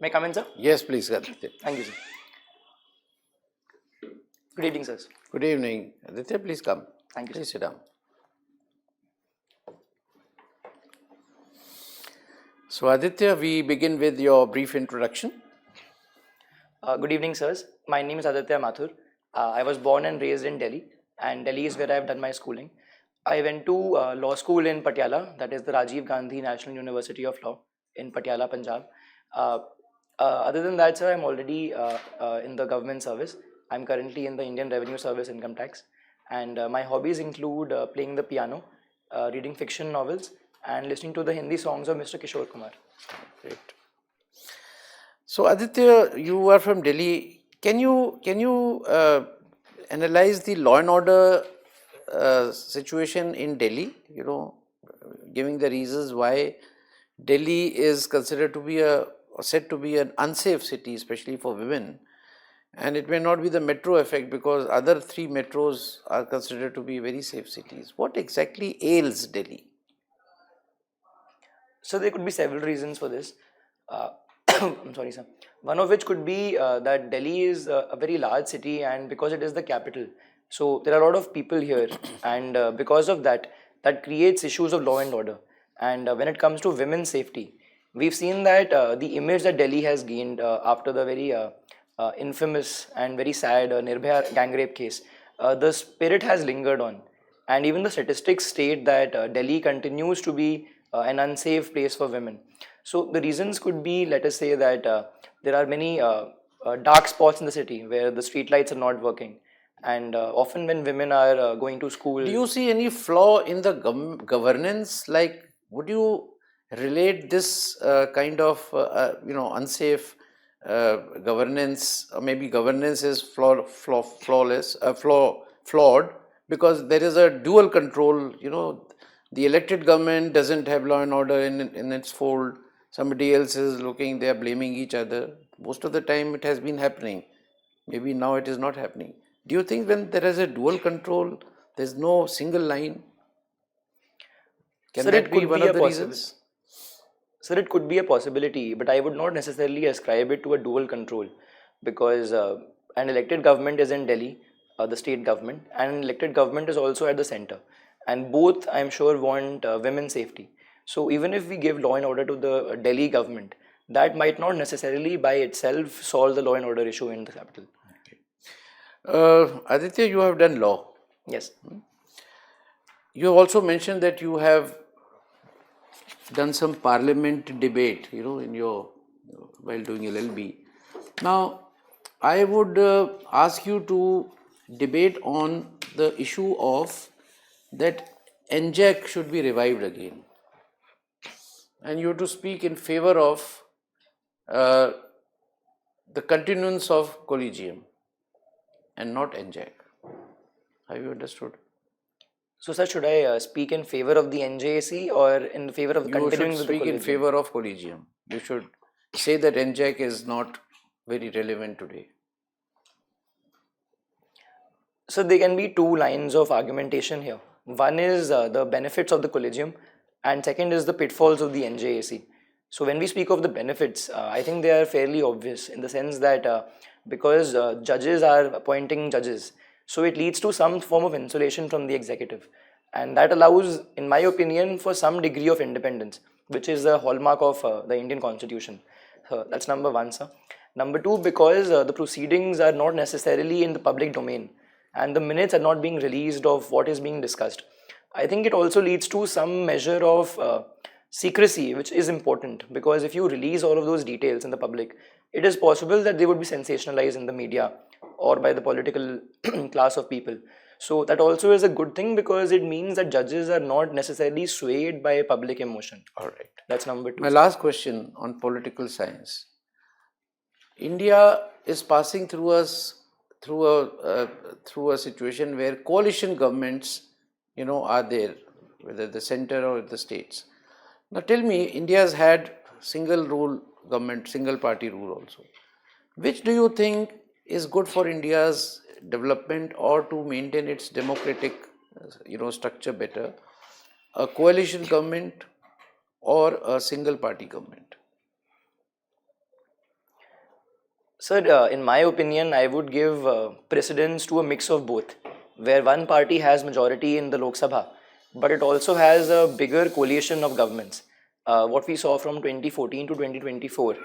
May I come in, sir? Yes, please, Aditya. Thank you, sir. Good evening, sir. Good evening. Aditya, please come. Thank you, Please sit down. So, Aditya, we begin with your brief introduction. Good evening, sirs. My name is Aditya Mathur. I was born and raised in Delhi, and Delhi is where I have done my schooling. I went to law school in Patiala, that is the Rajiv Gandhi National University of Law in Patiala, Punjab. Other than that, sir, I'm already in the government service. I'm currently in the Indian Revenue Service Income Tax, and my hobbies include playing the piano, reading fiction novels, and listening to the Hindi songs of Mr. Kishore Kumar. Great. So, Aditya, you are from Delhi. Can you analyze the law and order situation in Delhi? You know, giving the reasons why Delhi is considered to be said to be an unsafe city, especially for women, and it may not be the metro effect because other three metros are considered to be very safe cities. What exactly ails Delhi? So there could be several reasons for this. I'm sorry, sir. One of which could be that Delhi is a very large city, and because it is the capital, so there are a lot of people here, and because of that, that creates issues of law and order. And when it comes to women's safety, we've seen that the image that Delhi has gained after the very infamous and very sad Nirbhaya gang rape case, the spirit has lingered on, and even the statistics state that Delhi continues to be an unsafe place for women. So the reasons could be, let us say that there are many dark spots in the city where the street lights are not working, and often when women are going to school. Do you see any flaw in the governance? Like, would you relate this kind of unsafe governance, or maybe governance is flawed because there is a dual control. You know, the elected government doesn't have law and order in its fold. Somebody else is looking, they are blaming each other. Most of the time it has been happening. Maybe now it is not happening. Do you think when there is a dual control, there is no single line? Can Sir, that be one of the reasons? Sir, it could be a possibility, but I would not necessarily ascribe it to a dual control, because an elected government is in Delhi, the state government, and an elected government is also at the center. And both, I'm sure, want women's safety. So even if we give law and order to the Delhi government, that might not necessarily by itself solve the law and order issue in the capital. Aditya, you have done law. Yes. You have also mentioned that you have done some parliament debate, in your while doing LLB. Now, I would ask you to debate on the issue of that NJAC should be revived again, and you have to speak in favor of the continuance of collegium and not NJAC. Have you understood? So, sir, should I speak in favor of the NJAC or in favor of continuing with the You should speak in favor of collegium. You should say that NJAC is not very relevant today. So, there can be two lines of argumentation here. One is the benefits of the collegium, and second is the pitfalls of the NJAC. So, when we speak of the benefits, I think they are fairly obvious in the sense that because judges are appointing judges, so it leads to some form of insulation from the executive, and that allows, in my opinion, for some degree of independence, which is the hallmark of the Indian Constitution. So that's number one, sir. Number two, because the proceedings are not necessarily in the public domain, and the minutes are not being released of what is being discussed. I think it also leads to some measure of secrecy, which is important, because if you release all of those details in the public, it is possible that they would be sensationalized in the media or by the political class of people. So that also is a good thing, because it means that judges are not necessarily swayed by public emotion. All right. That's number two. My last question on political science. India is passing through a situation where coalition governments, are there, whether the center or the states. Now tell me, India has had single rule government, single party rule also. Which do you think is good for India's development or to maintain its democratic, structure better? A coalition government or a single party government? Sir, in my opinion, I would give precedence to a mix of both, where one party has majority in the Lok Sabha, but it also has a bigger coalition of governments. What we saw from 2014 to 2024,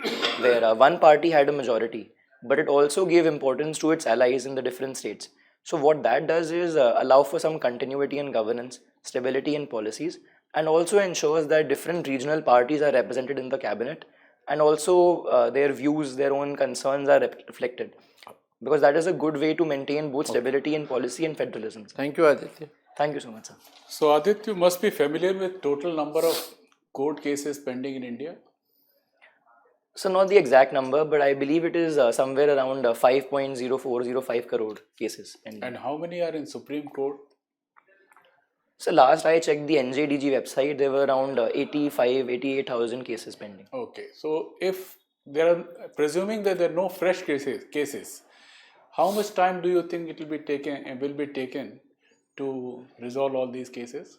where one party had a majority, but it also gave importance to its allies in the different states. So what that does is allow for some continuity in governance, stability in policies, and also ensures that different regional parties are represented in the cabinet, and also their views, their own concerns are reflected, because that is a good way to maintain both stability in policy and federalism. Thank you, Aditya. Thank you so much, sir. So Aditya, you must be familiar with total number of court cases pending in India. So not the exact number, but I believe it is somewhere around 5.0405 crore cases pending. And how many are in Supreme Court? So last I checked the NJDG website, there were around 88,000 cases pending. Okay, so if there are, presuming that there are no fresh cases, how much time do you think it will be taken to resolve all these cases?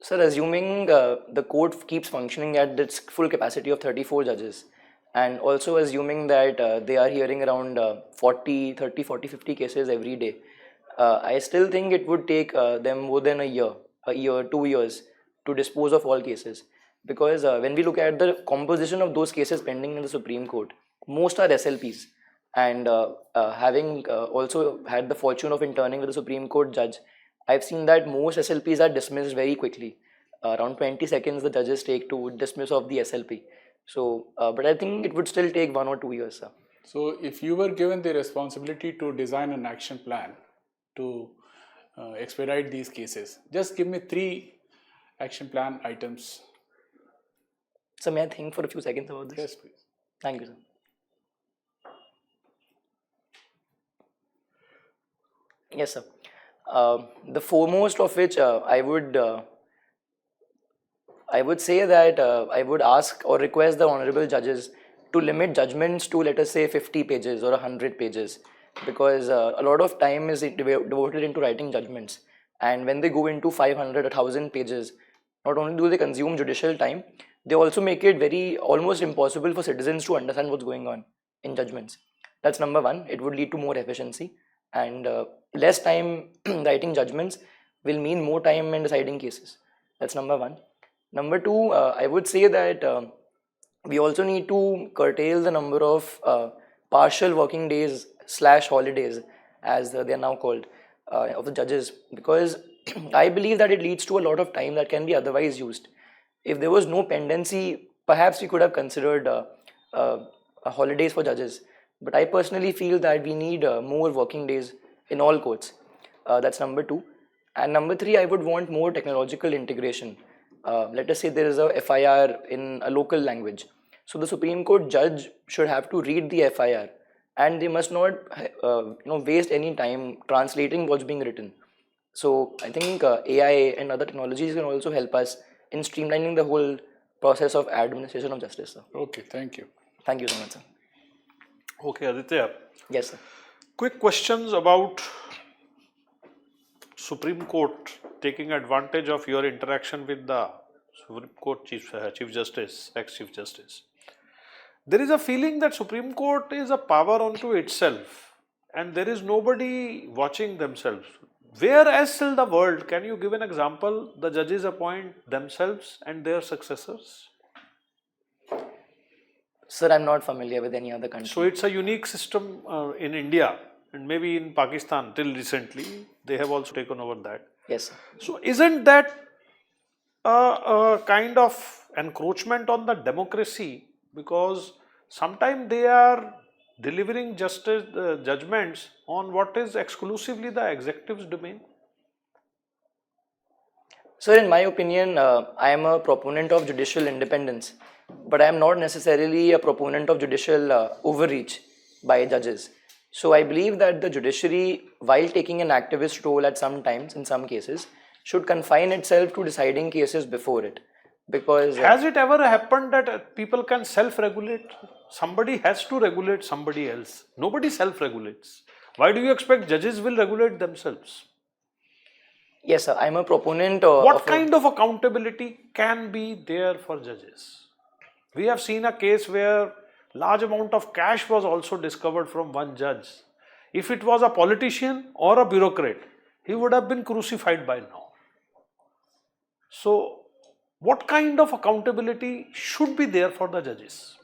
Sir, assuming the court keeps functioning at its full capacity of 34 judges, and also assuming that they are hearing around 40, 50 cases every day, I still think it would take them more than a year, 2 years to dispose of all cases. Because when we look at the composition of those cases pending in the Supreme Court, most are SLPs. And having also had the fortune of interning with the Supreme Court judge, I've seen that most SLPs are dismissed very quickly. Around 20 seconds the judges take to dismiss of the SLP. So, but I think it would still take 1 or 2 years, sir. So if you were given the responsibility to design an action plan to expedite these cases, just give me 3 action plan items. So may I think for a few seconds about this? Yes, please. Thank you, sir. Yes, sir. The foremost of which I would say that I would ask or request the honorable judges to limit judgments to, let us say, 50 pages or 100 pages, because a lot of time is devoted into writing judgments, and when they go into 500, 1,000 pages, not only do they consume judicial time, they also make it very almost impossible for citizens to understand what's going on in judgments. That's number one. It would lead to more efficiency, and less time writing judgments will mean more time in deciding cases. That's number one. Number two, I would say that we also need to curtail the number of partial working days / holidays, as they are now called, of the judges, because I believe that it leads to a lot of time that can be otherwise used. If there was no pendency, perhaps we could have considered holidays for judges. But I personally feel that we need more working days in all courts. That's number two. And number three, I would want more technological integration. Let us say there is a FIR in a local language. So the Supreme Court judge should have to read the FIR, and they must not waste any time translating what's being written. So I think AI and other technologies can also help us in streamlining the whole process of administration of justice, sir. Okay, thank you. Thank you so much, sir. Okay, Aditya. Yes, sir. Quick questions about Supreme Court taking advantage of your interaction with the Supreme Court Chief Justice, ex-Chief Justice. There is a feeling that Supreme Court is a power unto itself and there is nobody watching themselves. Where else in the world, can you give an example, the judges appoint themselves and their successors? Sir, I'm not familiar with any other country. So it's a unique system in India, and maybe in Pakistan till recently they have also taken over that. Yes, sir. So isn't that a kind of encroachment on the democracy, because sometimes they are delivering justice judgments on what is exclusively the executive's domain? Sir, in my opinion, I am a proponent of judicial independence, but I am not necessarily a proponent of judicial overreach by judges. So I believe that the judiciary, while taking an activist role at some times, in some cases, should confine itself to deciding cases before it. Because has it ever happened that people can self-regulate? Somebody has to regulate somebody else. Nobody self-regulates. Why do you expect judges will regulate themselves? yes, sir, I am a proponent What kind of accountability can be there for judges? We have seen a case where large amount of cash was also discovered from one judge. If it was a politician or a bureaucrat, he would have been crucified by now. So, what kind of accountability should be there for the judges?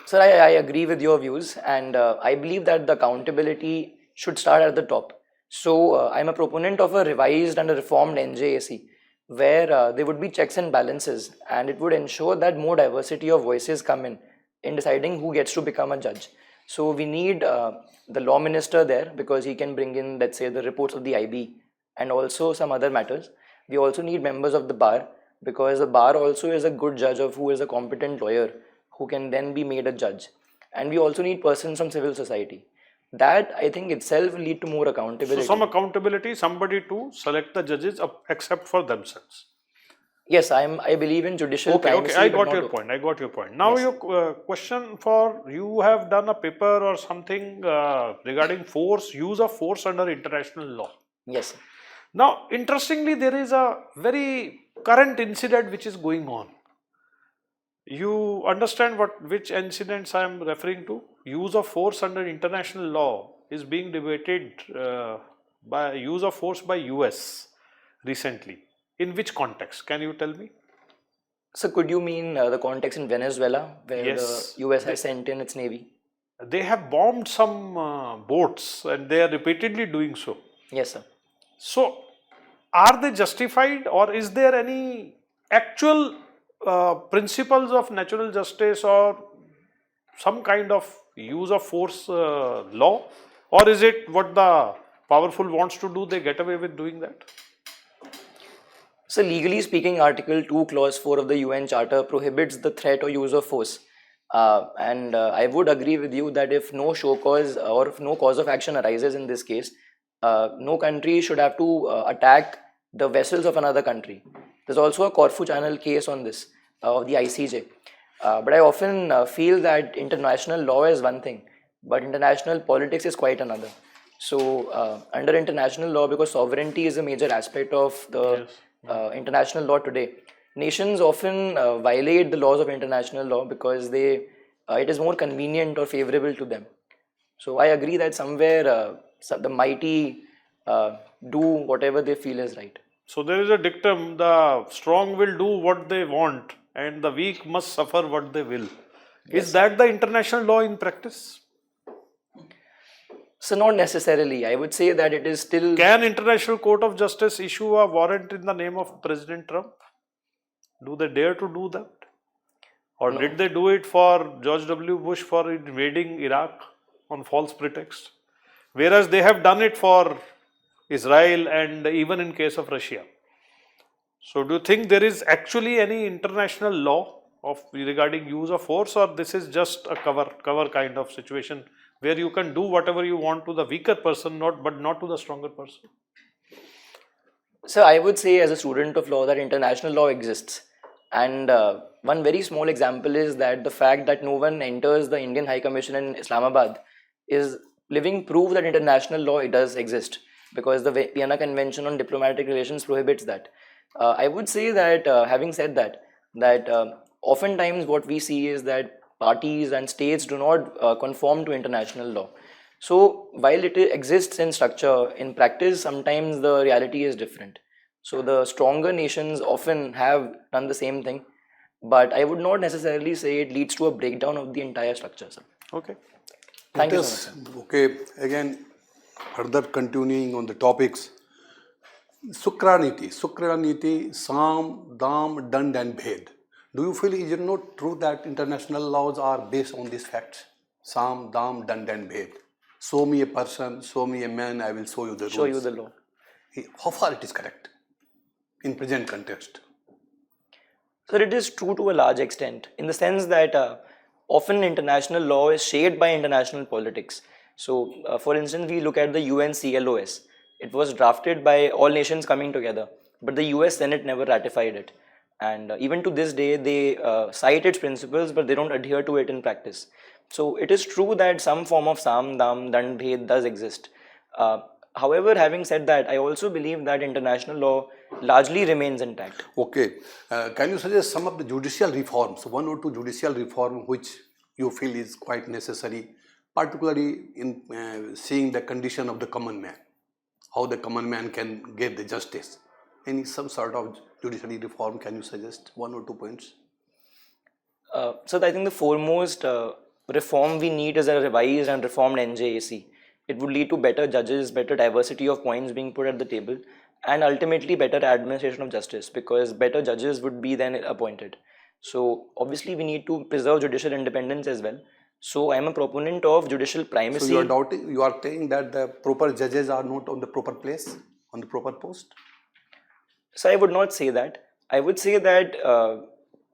Sir, I agree with your views, and I believe that the accountability should start at the top. So, I'm a proponent of a revised and a reformed NJAC, where there would be checks and balances, and it would ensure that more diversity of voices come in deciding who gets to become a judge. So, we need the law minister there because he can bring in, let's say, the reports of the IB and also some other matters. We also need members of the bar because the bar also is a good judge of who is a competent lawyer who can then be made a judge. And we also need persons from civil society. That I think itself will lead to more accountability. So, some accountability, somebody to select the judges except for themselves. Yes, I believe in judicial primacy. I got your point. I got your point. Now, Yes. your question for you have done a paper or something regarding force, use of force under international law. Yes. Now, interestingly, there is a very current incident which is going on. You understand which incidents I am referring to? Use of force under international law is being debated by use of force by US recently. In which context? Can you tell me? So could you mean the context in Venezuela where Yes. the US has sent in its navy? They have bombed some boats and they are repeatedly doing so. Yes, sir. So, are they justified or is there any actual principles of natural justice or some kind of use of force law, or is it what the powerful wants to do, they get away with doing that? So legally speaking, Article 2, Clause 4 of the UN Charter prohibits the threat or use of force. And I would agree with you that if no show cause or if no cause of action arises in this case, no country should have to attack the vessels of another country. There's also a Corfu Channel case on this of the ICJ. But I often feel that international law is one thing, but international politics is quite another. So under international law, because sovereignty is a major aspect of the international law today, nations often violate the laws of international law because it is more convenient or favorable to them. So I agree that somewhere the mighty do whatever they feel is right. So there is a dictum, the strong will do what they want and the weak must suffer what they will. Is that the international law in practice? So not necessarily. I would say that it is still... Can International Court of Justice issue a warrant in the name of President Trump? Do they dare to do that? Or did they do it for George W. Bush for invading Iraq on false pretext? Whereas they have done it for Israel and even in case of Russia. So do you think there is actually any international law regarding use of force, or this is just a cover kind of situation where you can do whatever you want to the weaker person, but not to the stronger person? So I would say as a student of law that international law exists. And one very small example is that the fact that no one enters the Indian High Commission in Islamabad is living proof that international law does exist, because the Vienna Convention on Diplomatic Relations prohibits that. I would say that having said that oftentimes what we see is that parties and states do not conform to international law. So while it exists in structure, in practice sometimes the reality is different. So the stronger nations often have done the same thing, but I would not necessarily say it leads to a breakdown of the entire structure, sir. Okay. Thank you so much, sir. Okay, again, further continuing on the topics. Sukraniti, Sam, Dam, Dand and Bhed. Do you feel is it not true that international laws are based on these facts? Sam, Dam, Dand and Bhed. Show me a person, show me a man, I will show you the rules. Show you the law. How far it is correct in present context? So it is true to a large extent, in the sense that often international law is shaped by international politics. So for instance, we look at the UN CLOS. It was drafted by all nations coming together, but the US Senate never ratified it. And even to this day, they cite its principles, but they don't adhere to it in practice. So it is true that some form of Sam, Dam, Dand, Bhed does exist. However, having said that, I also believe that international law largely remains intact. Okay, can you suggest some of the judicial reforms, one or two judicial reform which you feel is quite necessary, particularly in seeing the condition of the common man, how the common man can get the justice? Some sort of judiciary reform, can you suggest 1 or 2 points? So I think the foremost reform we need is a revised and reformed NJAC. It would lead to better judges, better diversity of points being put at the table, and ultimately better administration of justice, because better judges would be then appointed. So obviously we need to preserve judicial independence as well. So I am a proponent of judicial primacy. So you are saying that the proper judges are not on the proper place, on the proper post? So I would not say that. I would say that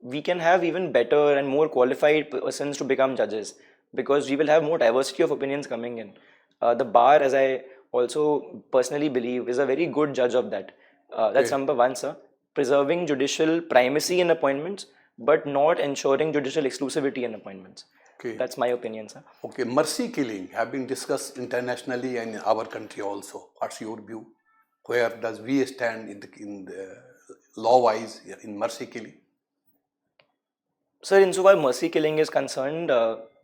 we can have even better and more qualified persons to become judges, because we will have more diversity of opinions coming in. The bar, as I also personally believe, is a very good judge of that. That's number one, sir. Preserving judicial primacy in appointments, but not ensuring judicial exclusivity in appointments. Okay. That's my opinion, sir. Okay, mercy killing have been discussed internationally and in our country also. What's your view? Where does we stand in the law-wise in mercy killing? Sir, insofar mercy killing is concerned,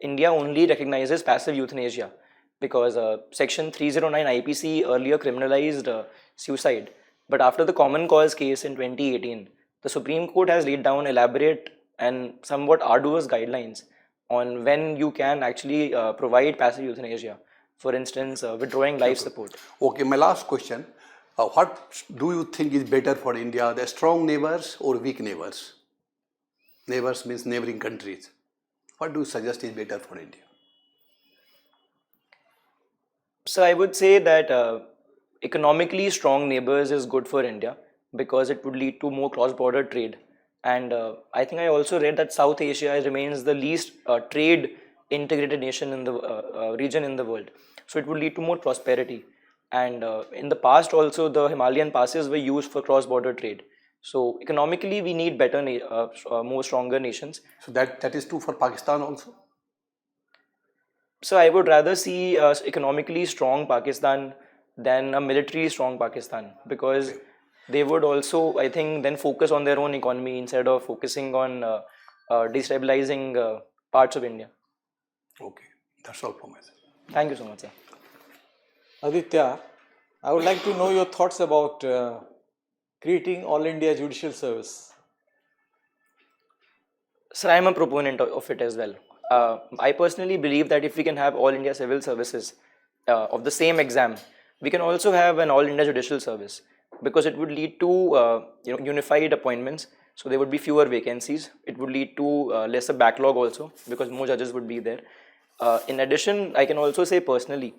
India only recognizes passive euthanasia, because Section 309 IPC earlier criminalized suicide. But after the common cause case in 2018, the Supreme Court has laid down elaborate and somewhat arduous guidelines on when you can actually provide passive euthanasia. For instance, withdrawing life support. Okay, my last question. What do you think is better for India, the strong neighbors or weak neighbors? Neighbors means neighboring countries. What do you suggest is better for India? So I would say that economically strong neighbors is good for India, because it would lead to more cross-border trade. And I think I also read that South Asia remains the least trade integrated nation in the region in the world. So it would lead to more prosperity. And in the past also, the Himalayan passes were used for cross-border trade. So economically, we need better, more stronger nations. So that is true for Pakistan also? So I would rather see a economically strong Pakistan than a military strong Pakistan, because they would also, I think, then focus on their own economy instead of focusing on destabilizing parts of India. Okay, that's all from my side. Thank you so much, sir. Aditya, I would like to know your thoughts about creating All India Judicial Service. Sir, I am a proponent of it as well. I personally believe that if we can have All India Civil Services of the same exam, we can also have an All India Judicial Service, because it would lead to unified appointments, so there would be fewer vacancies. It would lead to lesser backlog also, because more judges would be there. In addition, I can also say personally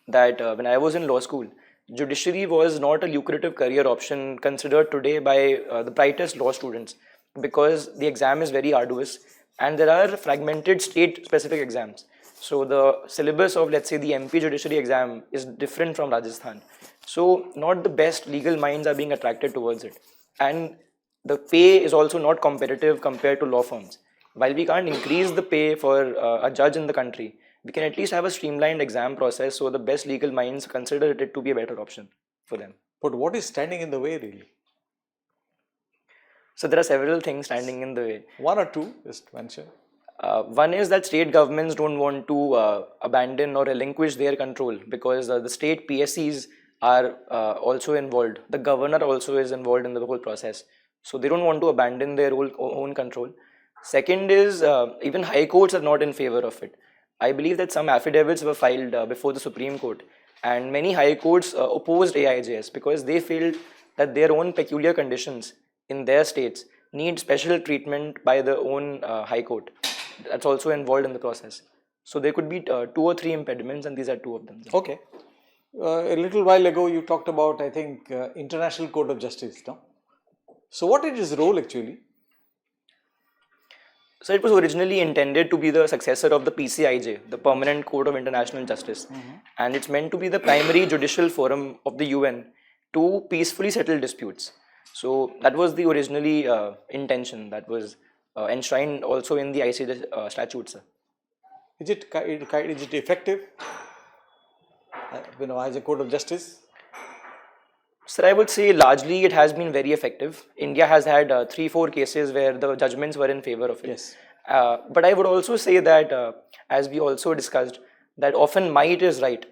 that when I was in law school, judiciary was not a lucrative career option considered today by the brightest law students, because the exam is very arduous and there are fragmented state specific exams. So the syllabus of, let's say, the MP judiciary exam is different from Rajasthan. So not the best legal minds are being attracted towards it. And the pay is also not competitive compared to law firms. While we can't increase the pay for a judge in the country, we can at least have a streamlined exam process so the best legal minds consider it to be a better option for them. But what is standing in the way really? So there are several things standing in the way. One or two, just mention. One is that state governments don't want to abandon or relinquish their control, because the state PSCs are also involved. The governor also is involved in the whole process. So they don't want to abandon their own control. Second is even high courts are not in favor of it. I believe that some affidavits were filed before the Supreme Court, and many high courts opposed AIJS because they felt that their own peculiar conditions in their states need special treatment by the own high court. That's also involved in the process. So there could be 2 or 3 impediments, and these are 2 of them. Okay. A little while ago you talked about, I think, International Court of Justice, no? So what is its role actually? So it was originally intended to be the successor of the PCIJ, the Permanent Court of International Justice. And it's meant to be the primary judicial forum of the UN to peacefully settle disputes. So that was the originally intention that was enshrined also in the ICJ statutes. Is it effective? As a court of justice? Sir, I would say largely it has been very effective. India has had 3-4 cases where the judgments were in favor of it. Yes. But I would also say that, as we also discussed, that often might is right.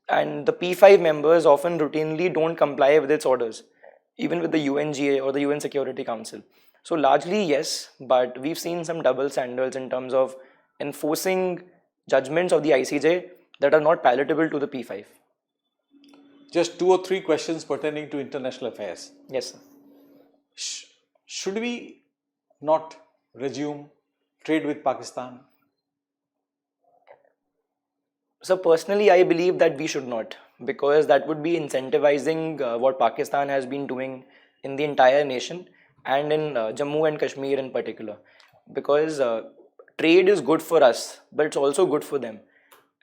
And the P5 members often routinely don't comply with its orders, even with the UNGA or the UN Security Council. So largely yes, but we've seen some double standards in terms of enforcing judgments of the ICJ that are not palatable to the P5. Just 2 or 3 questions pertaining to international affairs. Yes, sir. Should we not resume trade with Pakistan? So personally, I believe that we should not, because that would be incentivizing what Pakistan has been doing in the entire nation and in Jammu and Kashmir in particular. Because trade is good for us, but it's also good for them.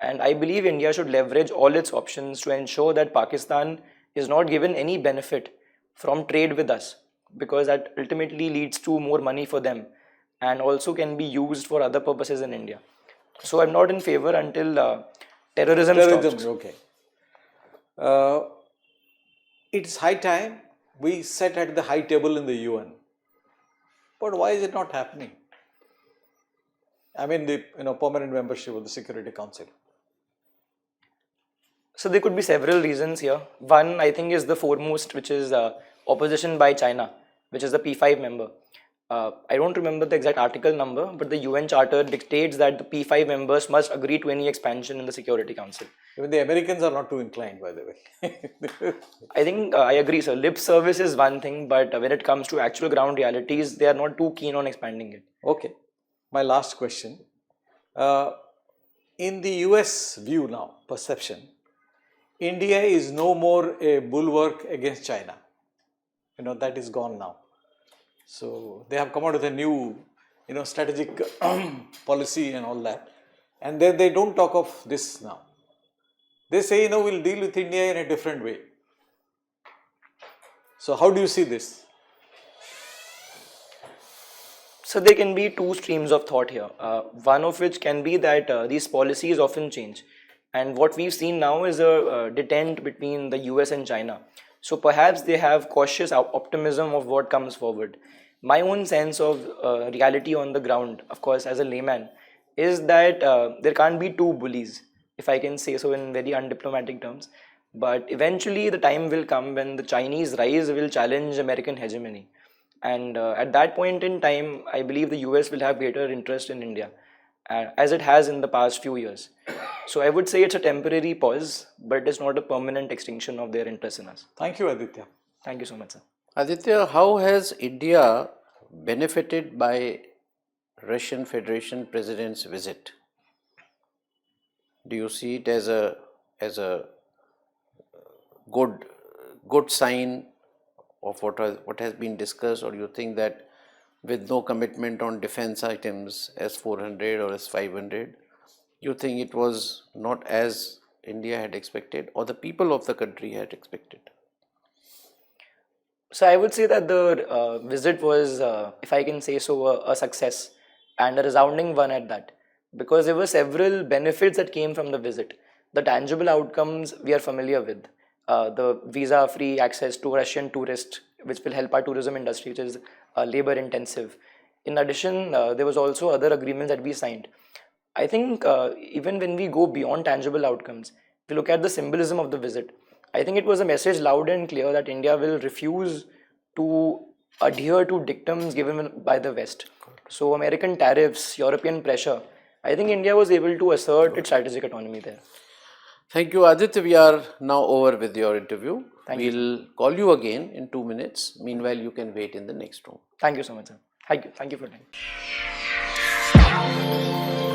And I believe India should leverage all its options to ensure that Pakistan is not given any benefit from trade with us, because that ultimately leads to more money for them and also can be used for other purposes in India. So I'm not in favor until terrorism stops. Okay. It's high time we sat at the high table in the UN. But why is it not happening? I mean, the permanent membership of the Security Council. So there could be several reasons here. One, I think, is the foremost, which is opposition by China, which is the P5 member. I don't remember the exact article number, but the UN Charter dictates that the P5 members must agree to any expansion in the Security Council. Even the Americans are not too inclined, by the way. I think I agree, sir. Lip service is one thing, but when it comes to actual ground realities, they are not too keen on expanding it. Okay. My last question. In the US view now, perception, India is no more a bulwark against China. That is gone now. So they have come out with a new, strategic policy and all that. And then they don't talk of this now. They say, we'll deal with India in a different way. So how do you see this? So there can be two streams of thought here. One of which can be that these policies often change. And what we've seen now is a detente between the US and China. So perhaps they have cautious optimism of what comes forward. My own sense of reality on the ground, of course, as a layman, is that there can't be two bullies, if I can say so in very undiplomatic terms. But eventually the time will come when the Chinese rise will challenge American hegemony. And at that point in time, I believe the US will have greater interest in India, as it has in the past few years. So I would say it's a temporary pause, but it's not a permanent extinction of their interest in us. Thank you, Aditya. Thank you so much, sir. Aditya, how has India benefited by Russian Federation President's visit? Do you see it as a good sign of what has been discussed, or you think that with no commitment on defense items S-400 or S-500, you think it was not as India had expected or the people of the country had expected? So I would say that the visit was, if I can say so, a success, and a resounding one at that, because there were several benefits that came from the visit. The tangible outcomes we are familiar with. The visa-free access to Russian tourists, which will help our tourism industry, which is labor intensive. In addition, there was also other agreements that we signed. I think even when we go beyond tangible outcomes, if you look at the symbolism of the visit, I think it was a message loud and clear that India will refuse to adhere to dictums given by the West. So American tariffs, European pressure, I think India was able to assert its strategic autonomy there. Thank you, Aditya. We are now over with your interview. We'll call you again in 2 minutes. Meanwhile, you can wait in the next room. Thank you so much, sir. Thank you for your time.